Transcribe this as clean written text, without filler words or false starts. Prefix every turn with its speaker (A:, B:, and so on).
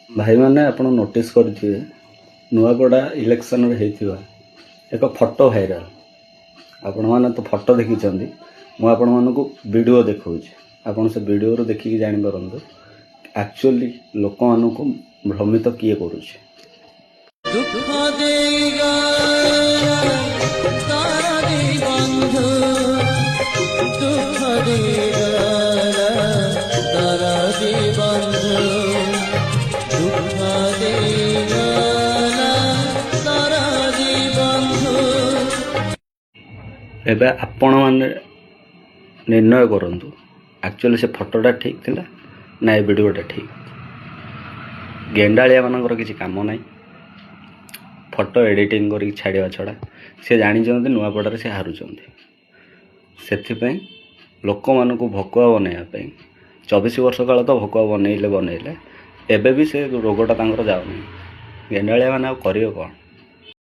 A: भाई मैंने आपण नोटिस करेंगे नुआपड़ा इलेक्शन होता एक फोटो भाइराल आपण मैंने तो फोटो देखी मुझे मानक वीडियो देखा आपड़ से वीडियो देखिकी जापर एक्चुअली लोक मानक भ्रमित किए करुचे एबे आपण मैंने निर्णय करंतु एक्चुअली से फोटोटा ठीक थिला ना ए वीडियोटा ठीक। गेंडालिया मानकर किसी काम ना फोटो एडिटिंग कर छाड़ा छड़ा सी जानी नुआपड़े से हारुंट से लोक मान भकुआ बनवाई 24 वर्ष काल तो भकुआ बनइले एबे भी से रोगटा जाऊनी गेंडालिया मैंने कौन।